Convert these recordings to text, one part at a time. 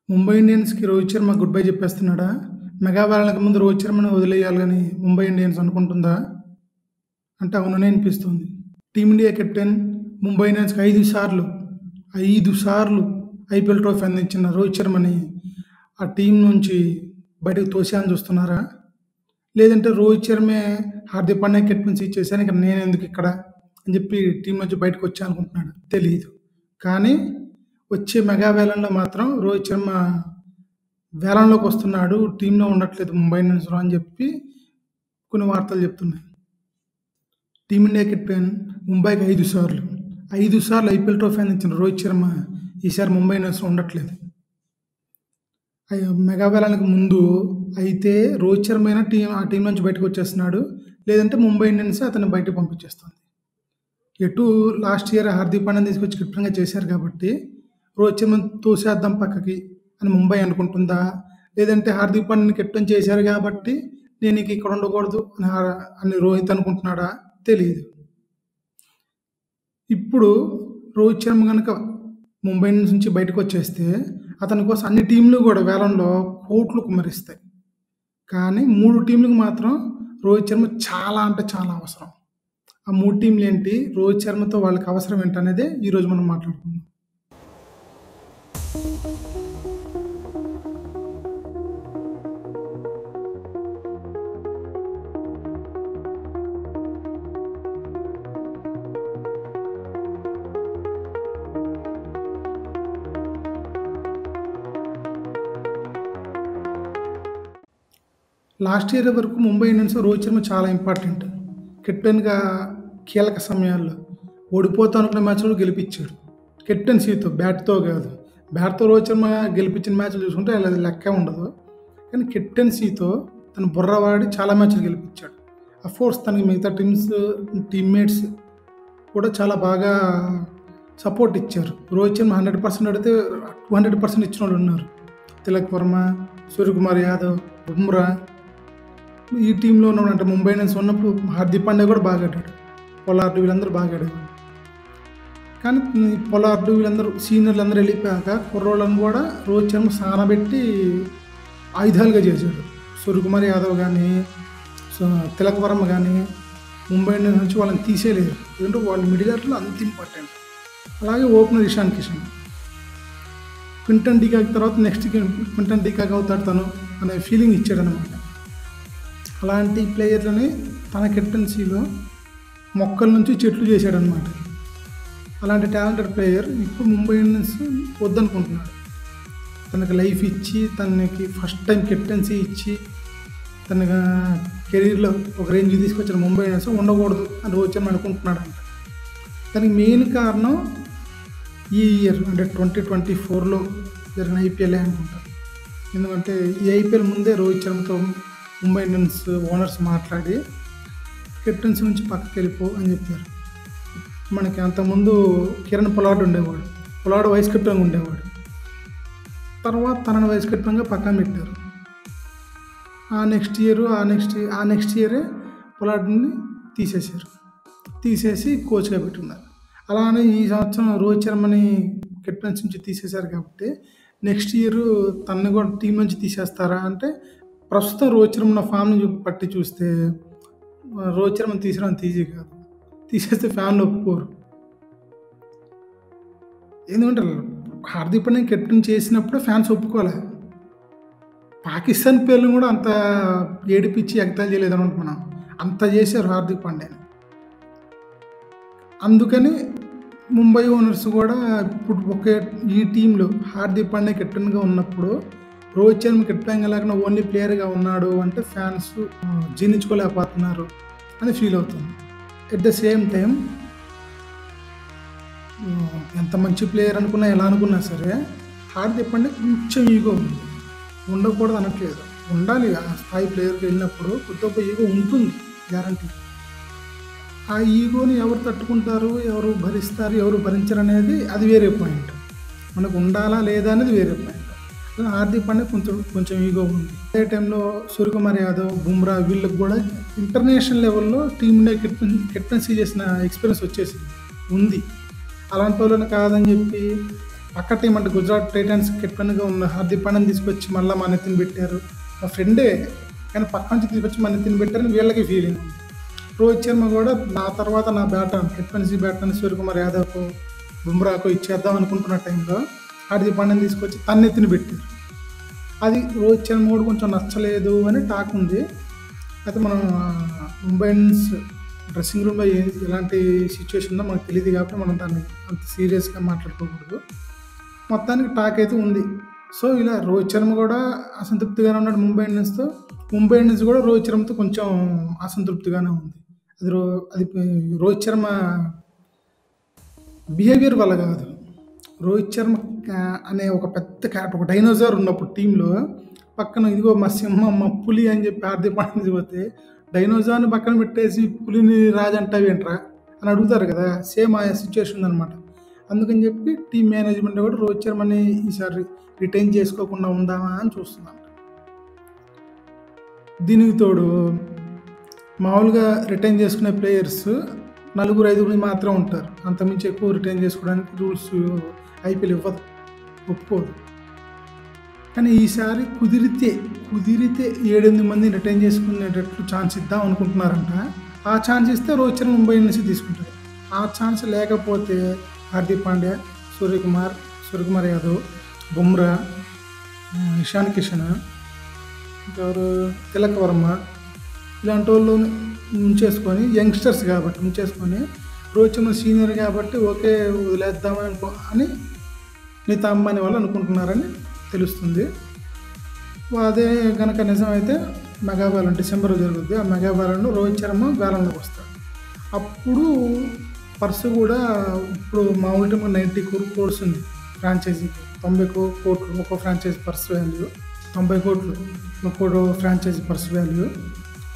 ముంబై ఇండియన్స్‌కి Rohit Sharma goodbye చెప్పేస్తున్నాడా? Mega వేలానికి ముందు రోహిత్ శర్మని వదిలేయాలి గాని ముంబై ఇండియన్స్ అనుకుంటుందా? అంటే అవుననే అనిపిస్తుంది. టీమిండియా కెప్టెన్ ముంబై ఇండియన్స్‌కి 5 సార్లు ఐపీఎల్ ట్రోఫీ అందించిన రోహిత్ శర్మని ఆ టీం నుంచి బయటకు తోసేయాలని చూస్తున్నారా? లేదంటే రోహిత్ శర్మే హార్దిక్ పాండ్యా కెప్టెన్సీ ఇచ్చేసాను ఇక నేనెందుకు ఇక్కడ అని చెప్పి టీం నుంచి బయటకు వచ్చా అనుకుంటున్నాడు తెలీదు. కానీ వచ్చే మెగా వేలంలో మాత్రం రోహిత్ శర్మ వేలంలోకి వస్తున్నాడు, టీంలో ఉండట్లేదు ముంబై ఇండియన్స్‌లో అని చెప్పి కొన్ని వార్తలు చెప్తున్నాయి. టీమిండియా కెప్టెన్ ముంబైకి 5 సార్లు ఐపీఎల్ ట్రోఫీ అందించిన రోహిత్ శర్మ ఈసారి ముంబై ఇండియన్స్‌లో ఉండట్లేదు. మెగా వేలానికి ముందు అయితే రోహిత్ శర్మ అయినా ఆ టీం నుంచి బయటకు వచ్చేస్తున్నాడు, లేదంటే ముంబై ఇండియన్స్ అతన్ని బయటకు పంపించేస్తుంది. ఎటు లాస్ట్ ఇయర్ హార్దిక్ పాండ్యాని తీసుకొచ్చి కెప్టెన్గా చేశారు కాబట్టి రోహిత్ శర్మని తోసేద్దాం పక్కకి అని ముంబై అనుకుంటుందా? లేదంటే హార్దిక్ పాండ్యాని కెప్టెన్ చేశారు కాబట్టి నేను ఇక ఇక్కడ ఉండకూడదు అని రోహిత్ అనుకుంటున్నాడా? తెలియదు. ఇప్పుడు రోహిత్ శర్మ కనుక ముంబై ఇండియన్స్ నుంచి బయటకు వచ్చేస్తే అతని కోసం అన్ని టీంలు కూడా వేలంలో కోట్లు కుమ్మరిస్తాయి. కానీ 3 టీంలకు మాత్రం రోహిత్ శర్మ చాలా అంటే చాలా అవసరం. ఆ 3 టీంలు ఏంటి? రోహిత్ శర్మతో వాళ్ళకి అవసరం ఏంటనేదే ఈరోజు మనం మాట్లాడుకుందాం. లాస్ట్ ఇయర్ వరకు ముంబై ఇండియన్స్ రోహిత్ శర్మ చాలా ఇంపార్టెంట్. కెప్టెన్గా కీలక సమయాల్లో ఓడిపోతా అనుకున్న మ్యాచ్లో గెలిపించాడు. కెప్టెన్సీతో, బ్యాట్తో కాదు. బ్యాట్తో రోహిత్ శర్మ గెలిపించిన మ్యాచ్లు చూసుకుంటే అది లెక్కే ఉండదు. కానీ కెప్టెన్సీతో తను బుర్రవాడి చాలా మ్యాచ్లు గెలిపించాడు. అఫ్కోర్స్ తనకి మిగతా టీమ్మేట్స్ కూడా చాలా బాగా సపోర్ట్ ఇచ్చారు. రోహిత్ శర్మ 100% అడిగితే 200% ఇచ్చిన వాళ్ళు ఉన్నారు. తిలక్ వర్మ, సూర్యకుమార్ యాదవ్, బుమ్రా, ఈ టీంలో ఉన్నప్పుడు అంటే ముంబై ఇండియన్స్ ఉన్నప్పుడు హార్దిక్ పాండ్యా కూడా బాగా ఆడాడు. పొలార్డు వీళ్ళందరూ బాగా ఆడారు. కానీ పొలార్డు వీళ్ళందరూ సీనియర్లు అందరూ వెళ్ళిపోయాక కుర్రోళ్ళను కూడా రోహిత్ శర్మ సానబెట్టి ఆయుధాలుగా చేశాడు. సూర్యకుమార్ యాదవ్ కానీ తిలక్ వర్మ కానీ ముంబై ఇండియన్స్ నుంచి వాళ్ళని తీసేయలేదు. ఎందుకంటే వాళ్ళు మిడిల్ ఆర్డర్లో అంత ఇంపార్టెంట్. అలాగే opener Ishan Kishan, Quinton de Kock తర్వాత నెక్స్ట్ క్వింటన్ డీకాక్ అవుతాడు తను అనే ఫీలింగ్ ఇచ్చాడనమాట. అలాంటి ప్లేయర్లని తన కెప్టెన్సీలో మొక్కల నుంచి చెట్లు చేశాడనమాట. అలాంటి టాలెంటెడ్ ప్లేయర్ ఇప్పుడు ముంబై ఇండియన్స్ వద్దనుకుంటున్నాడు. తనకి లైఫ్ ఇచ్చి, తనకి ఫస్ట్ టైం కెప్టెన్సీ ఇచ్చి, తన కెరీర్లో ఒక రేంజ్ తీసుకొచ్చిన ముంబై ఇండియన్స్ ఉండకూడదు అని రోహిత్ శర్మ అనుకుంటున్నాడంట. దానికి మెయిన్ కారణం ఈ ఇయర్ అంటే 2024లో జరిగిన ఐపీఎల్ అనుకుంటారు. ఎందుకంటే ఈ ఐపీఎల్ ముందే రోహిత్ శర్మతో ముంబై ఇండియన్స్ ఓనర్స్ మాట్లాడి కెప్టెన్సీ నుంచి పక్కకి వెళ్ళిపో అని చెప్పారు. మనకి అంతకుముందు కిరణ్ పొలార్డ్ ఉండేవాడు. పొలార్డ్ వైస్ కెప్టెన్గా ఉండేవాడు. తర్వాత తనని వైస్ కెప్టెన్గా పక్కన పెట్టారు. ఆ నెక్స్ట్ ఇయరే పొలార్డ్ని తీసేసి కోచ్గా పెట్టున్నారు. అలానే ఈ సంవత్సరం రోహిత్ శర్మని కెప్టెన్సీ నుంచి తీసేశారు కాబట్టి నెక్స్ట్ ఇయర్ తనని కూడా టీం నుంచి తీసేస్తారా అంటే ప్రస్తుతం రోహిత్ శర్మ ఫామ్ని పట్టి చూస్తే రోహిత్ శర్మని తీసేయడం అంత ఈజీ కాదు. తీసేస్తే ఫ్యాన్లు ఒప్పుకోరు. ఎందుకంటే హార్దిక్ పాండ్యా కెప్టెన్ చేసినప్పుడు ఫ్యాన్స్ ఒప్పుకోలే. పాకిస్తాన్ పేర్లను కూడా అంత ఏడిపించి ఎగతాళి చేయలేదన్నమాట. మనం అంత చేశారు హార్దిక్ పాండ్యాని. అందుకని ముంబై ఓనర్స్ కూడా ఇప్పుడు ఈ టీంలో హార్దిక్ పాండ్యా కెప్టెన్గా ఉన్నప్పుడు రోహిత్ శర్మ కెప్టెన్గా లేకుండా ఓన్లీ ప్లేయర్గా ఉన్నాడు అంటే ఫ్యాన్స్ జీర్ణించుకోలేకపోతున్నారు అని ఫీల్ అవుతుంది. ఎట్ ద సేమ్ టైం ఎంత మంచి ప్లేయర్ అనుకున్నా ఎలా అనుకున్నా సరే హార్దిక్ పాండ్యా కొంచెం ఈగో ఉంది. ఉండకూడదు అనట్లేదు, ఉండాలి. ఆ స్థాయి ప్లేయర్కి వెళ్ళినప్పుడు కొద్దిగా ఈగో ఉంటుంది గ్యారంటీ. ఆ ఈగోని ఎవరు తట్టుకుంటారు, ఎవరు భరిస్తారు, ఎవరు భరించరు అనేది అది వేరే పాయింట్. మనకు ఉండాలా లేదా అనేది వేరే పాయింట్. హార్దిక్ పాండ్యా కొంచెం ఈగో ఉంది. అదే టైంలో సూర్యకుమార్ యాదవ్, బుమ్రా వీళ్ళకి కూడా ఇంటర్నేషనల్ లెవెల్లో టీంలో కెప్టెన్సీ చేసిన ఎక్స్పీరియన్స్ ఉంది. అలాంటి వాళ్ళని కాదని చెప్పి పక్క టీం అంటే గుజరాత్ టైటన్స్ కెప్టెన్గా ఉన్న హార్దిక్ పాండ్యాని తీసుకొచ్చి మళ్ళీ మా నెత్తిన పెట్టారు. మా ఫ్రెండే కానీ పక్క నుంచి తీసుకొచ్చి మా నెత్తిన పెట్టారని వీళ్ళకి ఫీలింగ్ ఉంది. రోహిత్ శర్మ కూడా నా తర్వాత నా బ్యాటర్ని కెప్టెన్సీ బ్యాటర్ని సూర్యకుమార్ యాదవ్కు బుమ్రాకు ఇచ్చేద్దాం అనుకుంటున్న టైంలో హార్దిక్ పాండ్యాని తీసుకొచ్చి తన్నెత్తిన పెట్టారు. అది రోహిత్ శర్మ కూడా కొంచెం నచ్చలేదు అని టాక్ ఉంది. అయితే మనం ముంబై ఇండియన్స్ డ్రెస్సింగ్ రూమ్లో ఎలాంటి సిచ్యువేషన్ ఉందో మనకు తెలియదు కాబట్టి మనం దాన్ని అంత సీరియస్గా మాట్లాడుకోకూడదు. మొత్తానికి టాక్ అయితే ఉంది. సో ఇలా రోహిత్ శర్మ కూడా అసంతృప్తిగానే ఉన్నాడు ముంబై ఇండియన్స్తో. ముంబై ఇండియన్స్ కూడా రోహిత్ శర్మతో కొంచెం అసంతృప్తిగానే ఉంది. అది రోహిత్ శర్మ బిహేవియర్ వల్ల కాదు. రోహిత్ శర్మ అనే ఒక పెద్ద ఒక డైనోసార్ ఉన్నప్పుడు టీంలో పక్కన ఇదిగో మా సింహం మా పులి అని చెప్పి హార్దిక్ పాండ్యా పోతే డైనోసార్ని పక్కన పెట్టేసి పులిని రాజంటావేంట్రా అని అడుగుతారు కదా. సేమ్ ఆ సిచ్యువేషన్ ఉందన్నమాట. అందుకని చెప్పి టీం మేనేజ్మెంట్ కూడా రోహిత్ శర్మని ఈసారి రిటైన్ చేసుకోకుండా ఉందామా అని చూస్తున్నాను. దీనికి తోడు మామూలుగా రిటైన్ చేసుకునే ప్లేయర్స్ 4-5 మాత్రం ఉంటారు. అంతమించి ఎక్కువ రిటైన్ చేసుకోవడానికి రూల్స్ ఐపీఎల్ ఇవ్వదు, ఒప్పుకోదు. కానీ ఈసారి కుదిరితే 7-8 మందిని రిటైన్ చేసుకునేటట్లు ఛాన్స్ ఇద్దాం అనుకుంటున్నారంట. ఆ ఛాన్స్ ఇస్తే రోహిత్ శర్మ ముంబై నుంచి తీసుకుంటారు. ఆ ఛాన్స్ లేకపోతే హార్దిక్ పాండ్యా, సూర్యకుమార్ యాదవ్, బుమ్రా, ఇషాన్ కిషన్, ఇంకెవరు తిలక్ వర్మ ఇలాంటి వాళ్ళు ఉంచేసుకొని యంగ్స్టర్స్ కాబట్టి ఉంచేసుకొని రోహిత్ శర్మ సీనియర్ కాబట్టి ఓకే వదిలేద్దామని అని మిగతా అంబానీ వాళ్ళు అనుకుంటున్నారని తెలుస్తుంది. అదే కనుక నిజమైతే మెగా బ్యాలెన్స్ డిసెంబర్ జరుగుద్ది. ఆ మెగా బ్యాలెన్స్లో రోహిత్ శర్మ బ్యాలెన్స్లోకి వస్తాడు. అప్పుడు పర్సు కూడా ఇప్పుడు మా ఊళ్ళో 90 crores ఉంది ఫ్రాంచైజీకి. 90 కోట్లు ఒక్కో ఫ్రాంచైజీ పర్స్ వాల్యూ, 90 కోట్లు ఒక్కో ఫ్రాంచైజీ పర్స్ వాల్యూ.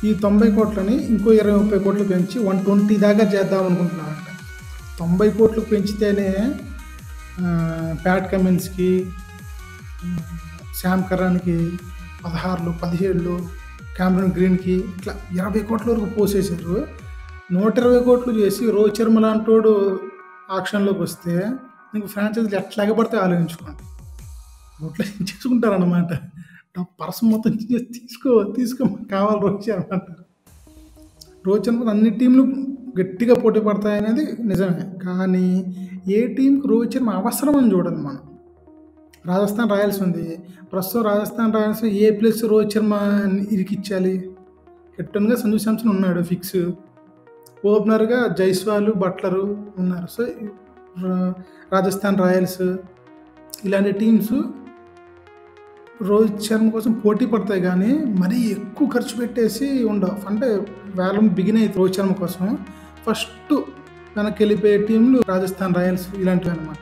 ఈ 90 కోట్లని ఇంకో 20-30 కోట్లు పెంచి 120 దాకా చేద్దాం అనుకుంటున్నారంట. 90 కోట్లు పెంచితేనే ప్యాట్ కమిన్స్కి, శామ్ కరాన్కి 16, 17, క్యామరన్ గ్రీన్కి ఇట్లా 20 కోట్ల వరకు పోసేశారు. 120 కోట్లు చేసి రోహిత్ శర్మ లాంటోడు ఆక్షన్లోకి వస్తే నీకు ఫ్రాంచైజీలు ఎట్లాగే పడితే ఆలోచించుకోండి. ఓట్లు చేసుకుంటారన్నమాట. పర్సు మొత్తం తీసుకో కావాలి రోహిత్ శర్మ అంటారు. రోహిత్ శర్మ అన్ని టీంలు గట్టిగా పోటీ పడతాయనేది నిజమే. కానీ ఏ టీంకి రోహిత్ శర్మ అవసరం అని చూడాలి మనం. రాజస్థాన్ రాయల్స్ ఉంది. ప్రస్తుతం రాజస్థాన్ రాయల్స్ ఏ ప్లేస్ రోహిత్ శర్మ ఇరికిచ్చాలి? కెప్టెన్గా సంజు శాంసన్ ఉన్నాడు ఫిక్స్. ఓపెనర్గా జైస్వాల్, బట్లరు ఉన్నారు. సో రాజస్థాన్ రాయల్స్ ఇలాంటి టీమ్స్ రోహిత్ శర్మ కోసం పోటీ పడతాయి కానీ మరీ ఎక్కువ ఖర్చు పెట్టేసి ఉండవు. అంటే వేలం బిగిన్ అయితే రోహిత్ శర్మ కోసం ఫస్ట్ వెనక్కి వెళ్ళిపోయే టీంలు రాజస్థాన్ రాయల్స్ ఇలాంటివి అనమాట.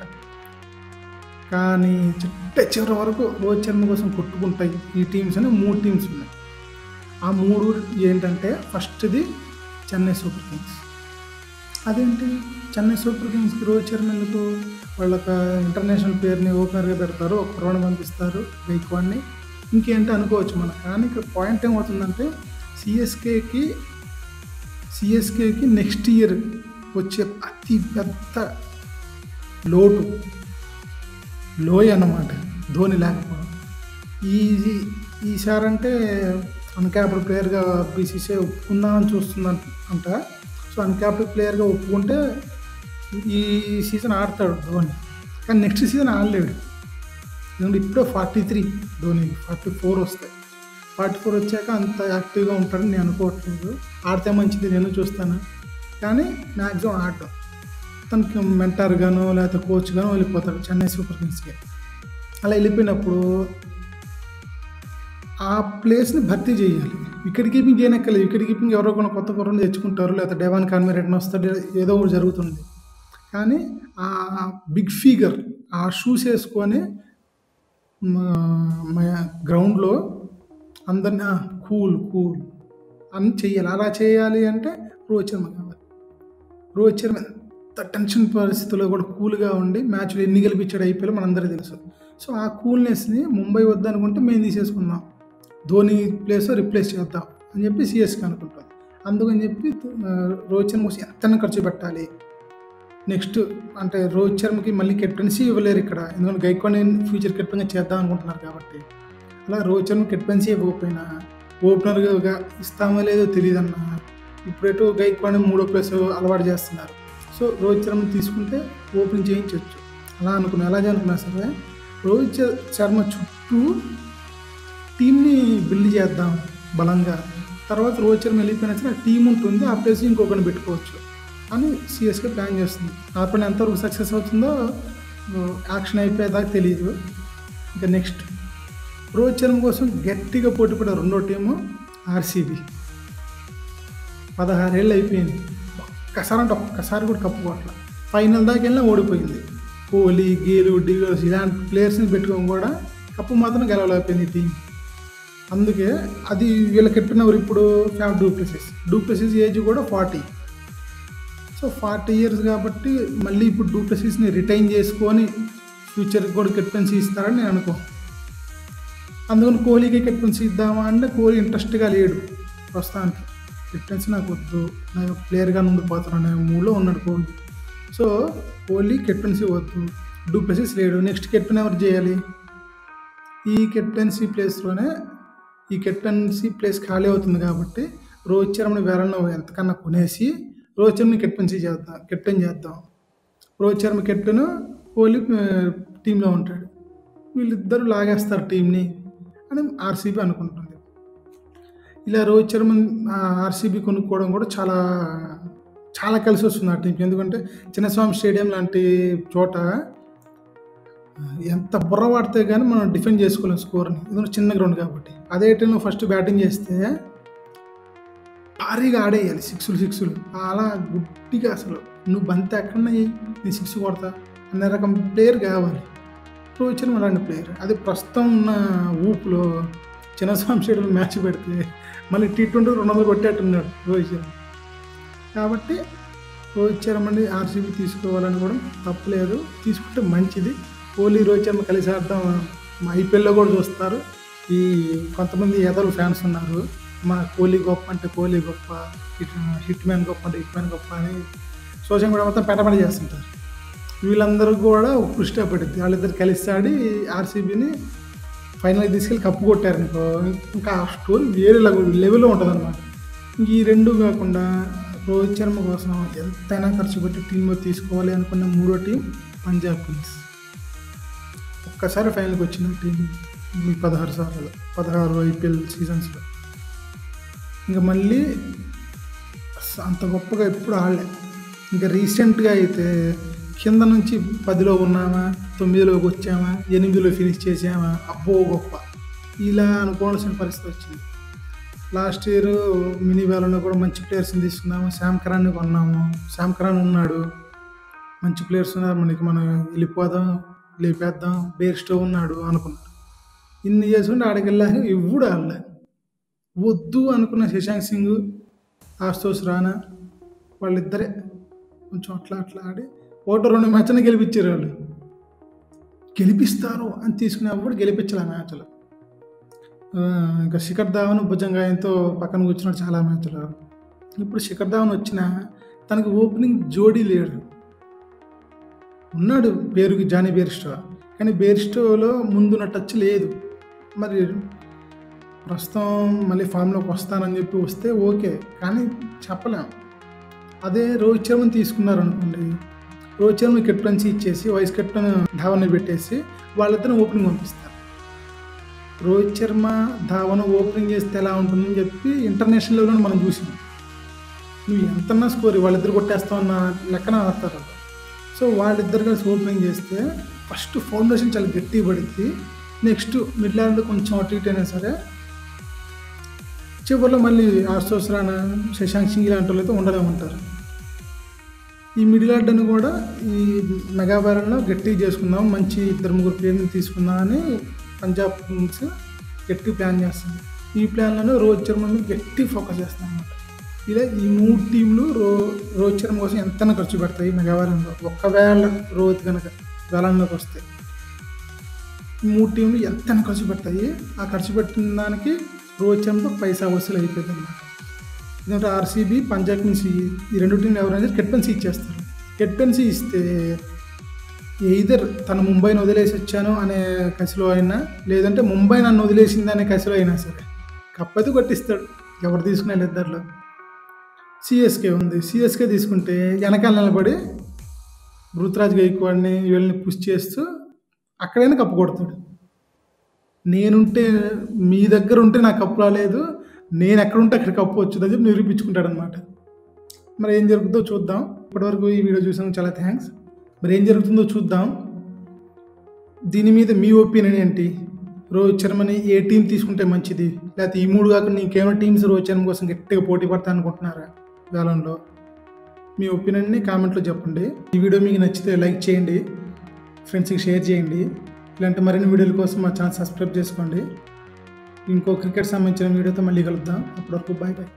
కానీ చివరి వరకు రోహిత్ శర్మ కోసం కొట్టుకుంటాయి ఈ టీమ్స్ అని 3 టీమ్స్ ఉన్నాయి. ఆ 3 ఏంటంటే ఫస్ట్ది చెన్నై సూపర్ కింగ్స్. అదేంటి చెన్నై సూపర్ కింగ్స్కి రోహిత్ శర్మ ఎందుకు? వాళ్ళకి ఇంటర్నేషనల్ ప్లేయర్ని ఓపెనర్గా పెడతారు, ఒక రౌండ్ పంపిస్తారు గైక్వాడ్ని, ఇంకేంటి అనుకోవచ్చు మనం. కానీ ఇక్కడ పాయింట్ ఏమవుతుందంటే సిఎస్కేకి నెక్స్ట్ ఇయర్ వచ్చే అతి పెద్ద లోయ అన్నమాట ధోని లేకపోవడం. ఈసారంటే అన్క్యాప్డ్ ప్లేయర్గా బీసీసీఐ ఒప్పుకుందామని చూస్తుందంట. సో అన్క్యాప్డ్ ప్లేయర్గా ఒప్పుకుంటే ఈ సీజన్ ఆడతాడు ధోని. కానీ నెక్స్ట్ సీజన్ ఆడలేడు. ఎందుకంటే ఇప్పుడే 43, ధోని 44 వస్తాయి. 44 వచ్చాక అంత యాక్టివ్గా ఉంటాడని నేను అనుకోవట్లేదు. ఆడితే మంచిది, నేను చూస్తాను. కానీ మ్యాక్సిమం ఆడటం తనకి మెంటర్గానో లేకపోతే కోచ్గానో వెళ్ళిపోతాడు చెన్నై సూపర్ కింగ్స్కి. అలా వెళ్ళిపోయినప్పుడు ఆ ప్లేస్ని భర్తీ చేయాలి. వికెట్ కీపింగ్ చేయనక్కర్లేదు. వికెట్ కీపింగ్ ఎవరో కొన్ని కొత్త కుర్రను తెచ్చుకుంటారు, లేకపోతే డెవాన్ కాన్వే రిటర్న్ వస్తాడు, ఏదో ఒకటి జరుగుతుంది. కానీ ఆ బిగ్ ఫిగర్ ఆ షూస్ వేసుకొని గ్రౌండ్లో అందరినీ కూల్ అని చెయ్యాలి. అలా చేయాలి అంటే రోహిత్ శర్మ కావాలి. రోహిత్ శర్మ ఎంత టెన్షన్ పరిస్థితుల్లో కూడా కూల్గా ఉండి మ్యాచ్లో ఎన్ని గెలిపించాడు ఐపీఎల్ మనందరికీ తెలుసు. సో ఆ కూల్నెస్ని ముంబై వద్దనుకుంటే మేము తీసేసుకుందాం, ధోని ప్లేస్ రిప్లేస్ చేద్దాం అని చెప్పి సిఎస్కే అనుకుంటుంది. అందుకని చెప్పి రోహిత్ శర్మ కోసం ఎంత ఖర్చు పెట్టాలి, నెక్స్ట్ అంటే రోహిత్ శర్మకి మళ్ళీ కెప్టెన్సీ ఇవ్వలేరు ఇక్కడ, ఎందుకంటే గైక్వాడ్ని ఫ్యూచర్ కెప్టెన్గా చేద్దాం అనుకుంటున్నారు కాబట్టి. అలా రోహిత్ శర్మ కెప్టెన్సీ ఇవ్వకపోయినా ఓపెనర్గా ఇస్తామో లేదో తెలియదన్న ఇప్పుడేటో గైక్వాడ్ని 3వ ప్లేస్ అలవాటు చేస్తున్నారు. సో రోహిత్ శర్మని తీసుకుంటే ఓపెనింగ్ చేయించవచ్చు అలా అనుకున్నా సరే రోహిత్ శర్మ చుట్టూ టీంని బిల్డ్ చేద్దాం బలంగా, తర్వాత రోహిత్ శర్మ వెళ్ళిపోయినా సరే ఆ టీం ఉంటుంది, ఆ ప్లేస్ ఇంకొకరిని పెట్టుకోవచ్చు అని సిఎస్కే ప్లాన్ చేస్తుంది. ఆ పని ఎంతవరకు సక్సెస్ అవుతుందో యాక్షన్ అయిపోయేదాకా తెలియదు. ఇంకా నెక్స్ట్ రోహిత్ శర్మ కోసం గట్టిగా పోటీ పడే రెండో టీము ఆర్సీబీ. 16 ఏళ్ళు అయిపోయింది, ఒక్కసారి కూడా కప్పుకోవట్ల. ఫైనల్ దాకా వెళ్ళినా ఓడిపోయింది. కోహ్లీ, గేలు, డివిలియర్స్ ఇలాంటి ప్లేయర్స్ని పెట్టుకొని కూడా కప్పు మాత్రం గెలవలేకపోయింది ఈ టీం. అందుకే అది వీళ్ళకి కెప్టెన్ ఇప్పుడు ఫ్యాఫ్ డూప్లెసిస్ ఏజ్ కూడా 40. సో 40 ఇయర్స్ కాబట్టి మళ్ళీ ఇప్పుడు డూప్లెసిస్ని రిటైన్ చేసుకొని ఫ్యూచర్కి కూడా కెప్టెన్సీ ఇస్తారని నేను అనుకోను. అందుకని కోహ్లీకి కెప్టెన్సీ ఇద్దామా అంటే కోహ్లీ ఇంట్రెస్ట్గా లేడు ప్రస్తుతానికి. కెప్టెన్సీ నాకు వద్దు, నేను ప్లేయర్గా ఉండిపోతాను అనే మూడ్లో ఉన్నాడు కోహ్లీ. సో కోహ్లీ కెప్టెన్సీ వద్దు, డూప్లెసిస్ లేడు, నెక్స్ట్ కెప్టెన్ ఎవరు చేయాలి? ఈ కెప్టెన్సీ ప్లేస్ ఖాళీ అవుతుంది కాబట్టి రోహిత్ శర్మని వేరన్నా ఎంతకన్నా కొనేసి రోహిత్ శర్మని కెప్టెన్ చేద్దాం. రోహిత్ శర్మ కెప్టెన్, కోహ్లీ టీంలో ఉంటాడు, వీళ్ళిద్దరూ లాగేస్తారు టీంని అని ఆర్సీబీ అనుకుంటుంది. ఇలా రోహిత్ శర్మ ఆర్సీబీ కొనుక్కోవడం కూడా చాలా చాలా కలిసి వస్తుంది ఆ టీంకి. ఎందుకంటే చిన్నస్వామి స్టేడియం లాంటి చోట ఎంత బుర్ర పడితే కానీ మనం డిఫెండ్ చేసుకోలేం స్కోర్ని, ఎందుకంటే చిన్న గ్రౌండ్ కాబట్టి. అదే టైంలో ఫస్ట్ బ్యాటింగ్ చేస్తే భారీగా ఆడేయాలి, సిక్స్లు అలా గుడ్డిగా అసలు నువ్వు బంతి ఎక్కడన్నా నేను 6 కొడతా అనే రకం ప్లేయర్ కావాలి. రోహిత్ శర్మ అలాంటి ప్లేయర్. అది ప్రస్తుతం ఉన్న ఊపులో చిన్నస్వామి స్టేడియంలో మ్యాచ్ పెడితే మళ్ళీ T20 200 కొట్టేట్టున్నాడు రోహిత్ శర్మ. కాబట్టి రోహిత్ శర్మని ఆర్సీబీ తీసుకోవాలని కూడా తప్పలేదు, తీసుకుంటే మంచిది. కోహ్లీ, రోహిత్ శర్మ కలిసి ఆడడం ఐపీఎల్లో కూడా చూస్తారు. ఈ కొంతమంది ఎదరు ఫ్యాన్స్ ఉన్నారు, మన కోహ్లీ గొప్ప అంటే కోహ్లీ గొప్ప, హిట్ మ్యాన్ గొప్ప అంటే హిట్ మ్యాన్ గొప్ప అని సోషల్ మీడియా మొత్తం పెట్టబడి చేస్తుంటారు. వీళ్ళందరూ కూడా ఇష్టపడింది, వాళ్ళిద్దరు కలిసి ఆడి ఆర్సీబీని ఫైనల్కి తీసుకెళ్ళి కప్పు కొట్టారనుకో ఇంకా ఆ స్టోరీ వేరే లెవెల్లో ఉంటుంది అన్నమాట. ఇంక ఈ రెండు కాకుండా రోహిత్ శర్మ కోసం ఎంతైనా ఖర్చు పెట్టి టీంలో తీసుకోవాలి అనుకున్న 3వ టీం పంజాబ్ కింగ్స్. ఒక్కసారి ఫైనల్కి వచ్చిన టీం మీ 16 ఐపీఎల్ సీజన్స్లో. ఇంకా మళ్ళీ అంత గొప్పగా ఎప్పుడు ఆడలే. ఇంకా రీసెంట్గా అయితే కింద నుంచి 10లో ఉన్నామా, 9లోకి వచ్చామా, 8లో ఫినిష్ చేసామా, అబ్బో గొప్ప ఇలా అనుకోవాల్సిన పరిస్థితి వచ్చింది. లాస్ట్ ఇయర్ మినీ వేలంలో కూడా మంచి ప్లేయర్స్ని తీసుకున్నాము, శామ్ కరాన్ని కొన్నాము. శామ్ కరాన్ ఉన్నాడు, మంచి ప్లేయర్స్ ఉన్నారు, మనం వెళ్ళిపోదాం, లేపేద్దాం, బేర్స్టో ఉన్నాడు అనుకున్నాడు. ఇన్ని చేసుకుంటే ఆడికెళ్ళాక ఎవ్వడు ఆడలే. వద్దు అనుకున్న శశాంక్ సింగ్, ఆశుతోష్ రాణా వాళ్ళిద్దరే కొంచెం అట్లా ఆడి 1-2 మ్యాచ్ని గెలిపించారు. వాళ్ళు గెలిపిస్తారు అని తీసుకునేప్పుడు గెలిపించాలి ఆ మ్యాచ్లో. ఇంకా శిఖర్ ధావన్ భుజంగాయంతో పక్కన కూర్చున్నాడు చాలా మ్యాచ్లో. ఇప్పుడు శిఖర్ ధావన్ వచ్చినా తనకు ఓపెనింగ్ జోడీ లేడు. ఉన్నాడు పేరుకి జానీ బేర్స్టో, కానీ బేర్స్టోలో ముందున్న టచ్ లేదు. మరి ప్రస్తుతం మళ్ళీ ఫామ్లోకి వస్తానని చెప్పి వస్తే ఓకే, కానీ చెప్పలేం. అదే రోహిత్ శర్మని తీసుకున్నారు అనుకోండి, రోహిత్ శర్మ కెప్టెన్సీ ఇచ్చేసి వైస్ కెప్టెన్ ధావన్ని పెట్టేసి వాళ్ళిద్దరిని ఓపెనింగ్ పంపిస్తారు. రోహిత్ శర్మ ధావన్ ఓపెనింగ్ చేస్తే ఎలా ఉంటుందని చెప్పి ఇంటర్నేషనల్ లెవెల్లో మనం చూసాం. నువ్వు ఎంతన్నా స్కోర్ వాళ్ళిద్దరు కొట్టేస్తావు అన్న లెక్కన ఆడతారు. సో వాళ్ళిద్దరు కలిసి ఓపెనింగ్ చేస్తే ఫస్ట్ ఫౌండేషన్ చాలా గట్టిగా పడింది. నెక్స్ట్ మిడిల్ ఆర్డర్ కొంచెం అటు ఇటు అయినా సరే చివరిలో మళ్ళీ ఆశుతోష్ రాణా, శశాంక్ సింగ్ ఇలాంటి వాళ్ళు అయితే ఉండలేమంటారు. ఈ మిడిల్ ఆర్డర్ని కూడా ఈ మెగా బ్యాలెన్స్లో గట్టిగా చేసుకుందాం, మంచి 2-3 ప్లేయర్ని తీసుకుందాం అని పంజాబ్ కింగ్స్ గట్టి ప్లాన్ చేస్తుంది. ఈ ప్లాన్లోనే రోహిత్ శర్మ మీద గట్టి ఫోకస్ చేస్తుంది అన్నమాట. ఇలా ఈ 3 టీంలు రోహిత్ శర్మ కోసం ఎంతైనా ఖర్చు పెడతాయి మెగా బ్యాలెన్స్లో. ఒక్కవేళ రోహిత్ కనుక బ్యాలెన్స్లోకి వస్తే 3 టీంలు ఎంతైనా ఖర్చు పెడతాయి. ఆ ఖర్చు పెట్టిన దానికి రోహిత్ శర్మతో పైసా వసూలు అయిపోయింది అన్నమాట. ఎందుకంటే ఆర్సీబీ, పంజాబ్ కింగ్స్ ఈ 2 టీంలు ఎవరైనా కెప్టెన్సీ ఇచ్చేస్తారు. కెప్టెన్సీ ఇస్తే ఎయిదర్ తను ముంబైని వదిలేసి వచ్చాను అనే కసిలో అయినా, లేదంటే ముంబై నన్ను వదిలేసింది అనే కసిలో అయినా సరే కప్ అయితే కొట్టిస్తాడు ఎవరు తీసుకునే ఇద్దరిలో. సిఎస్కే ఉంది, సిఎస్కే తీసుకుంటే వెనకాల నిలబడి రుతురాజ్ గైక్వాడ్ని వీళ్ళని పుష్ చేస్తూ అక్కడైనా కప్పు కొడతాడు. నేనుంటే మీ దగ్గర ఉంటే నాకు కప్పు రాలేదు, నేను ఎక్కడుంటే అక్కడ కప్పు వచ్చిందని చెప్పి నిరూపించుకుంటాడు అనమాట. మరి ఏం జరుగుతుందో చూద్దాం. ఇప్పటివరకు ఈ వీడియో చూసాను, చాలా థ్యాంక్స్. మరి ఏం జరుగుతుందో చూద్దాం. దీని మీద మీ ఒపీనియన్ ఏంటి? రోహిత్ శర్మని ఏ టీం తీసుకుంటే మంచిది, లేకపోతే ఈ 3 కాకుండా ఇంకేమైనా టీమ్స్ రోహిత్ శర్మ కోసం గట్టిగా పోటీ పడతా అనుకుంటున్నారా వేలంలో? మీ ఒపీనియన్ని కామెంట్లో చెప్పండి. ఈ వీడియో మీకు నచ్చితే లైక్ చేయండి, ఫ్రెండ్స్కి షేర్ చేయండి. ఇలాంటి మరిన్ని వీడియోల కోసం మా ఛానల్ సబ్స్క్రైబ్ చేసుకోండి. ఇంకో క్రికెట్ సంబంధించిన వీడియోతో మళ్ళీ కలుద్దాం. అప్పటివరకు బాయ్ బాయ్.